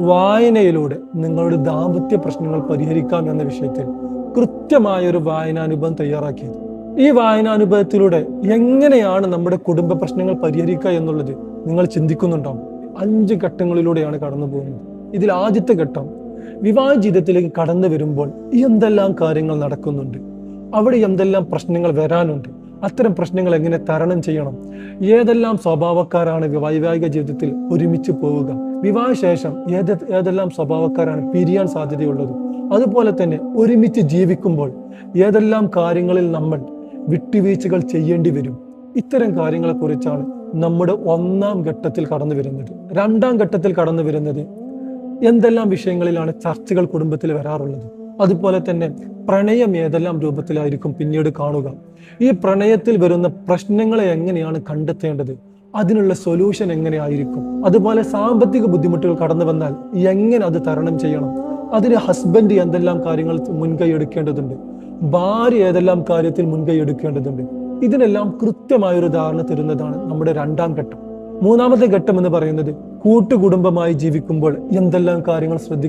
വായനയിലൂടെ നിങ്ങളുടെ ദാമ്പത്യ പ്രശ്നങ്ങൾ പരിഹരിക്കാം എന്ന വിഷയത്തിൽ കൃത്യമായ ഒരു വായനാനുഭവം തയ്യാറാക്കിയത്. ഈ വായനാനുഭവത്തിലൂടെ എങ്ങനെയാണ് നമ്മുടെ കുടുംബ പ്രശ്നങ്ങൾ പരിഹരിക്കുക എന്നുള്ളത് നിങ്ങൾ ചിന്തിക്കുന്നുണ്ടാവും. 5 ഘട്ടങ്ങളിലൂടെയാണ് കടന്നു പോകുന്നത്. ഇതിൽ ആദ്യത്തെ ഘട്ടം, വിവാഹ ജീവിതത്തിലേക്ക് കടന്നു വരുമ്പോൾ എന്തെല്ലാം കാര്യങ്ങൾ നടക്കുന്നുണ്ട്, അവിടെ എന്തെല്ലാം പ്രശ്നങ്ങൾ വരാനുണ്ട്, അത്തരം പ്രശ്നങ്ങൾ എങ്ങനെ തരണം ചെയ്യണം, ഏതെല്ലാം സ്വഭാവക്കാരാണ് വൈവാഹിക ജീവിതത്തിൽ ഒരുമിച്ച് പോവുക, വിവാഹശേഷം ഏതെല്ലാം സ്വഭാവക്കാരാണ് പിരിയാൻ സാധ്യതയുള്ളത്, അതുപോലെ തന്നെ ഒരുമിച്ച് ജീവിക്കുമ്പോൾ ഏതെല്ലാം കാര്യങ്ങളിൽ നമ്മൾ വിട്ടുവീഴ്ചകൾ ചെയ്യേണ്ടി വരും. ഇത്തരം കാര്യങ്ങളെ കുറിച്ചാണ് നമ്മുടെ 1-ാം ഘട്ടത്തിൽ കടന്നു വരുന്നത്. 2-ാം ഘട്ടത്തിൽ കടന്നു വരുന്നത് എന്തെല്ലാം വിഷയങ്ങളിലാണ് ചർച്ചകൾ കുടുംബത്തിൽ വരാറുള്ളത്, അതുപോലെ തന്നെ പ്രണയം ഏതെല്ലാം രൂപത്തിലായിരിക്കും പിന്നീട് കാണുക, ഈ പ്രണയത്തിൽ വരുന്ന പ്രശ്നങ്ങളെ എങ്ങനെയാണ് കണ്ടെത്തേണ്ടത്, അതിനുള്ള സൊല്യൂഷൻ എങ്ങനെയായിരിക്കും, അതുപോലെ സാമ്പത്തിക ബുദ്ധിമുട്ടുകൾ കടന്നു വന്നാൽ എങ്ങനെ അത് തരണം ചെയ്യണം, അതിന് ഹസ്ബൻഡ് എന്തെല്ലാം കാര്യങ്ങൾ മുൻകൈ എടുക്കേണ്ടതുണ്ട്, ഭാര്യ ഏതെല്ലാം കാര്യത്തിൽ മുൻകൈ എടുക്കേണ്ടതുണ്ട്, ഇതിനെല്ലാം കൃത്യമായൊരു ധാരണ തരുന്നതാണ് നമ്മുടെ 2-ാം ഘട്ടം. 3-ാമത്തെ ഘട്ടം എന്ന് പറയുന്നത് കൂട്ടുകുടുംബമായി ജീവിക്കുമ്പോൾ എന്തെല്ലാം കാര്യങ്ങൾ ശ്രദ്ധിക്കണം.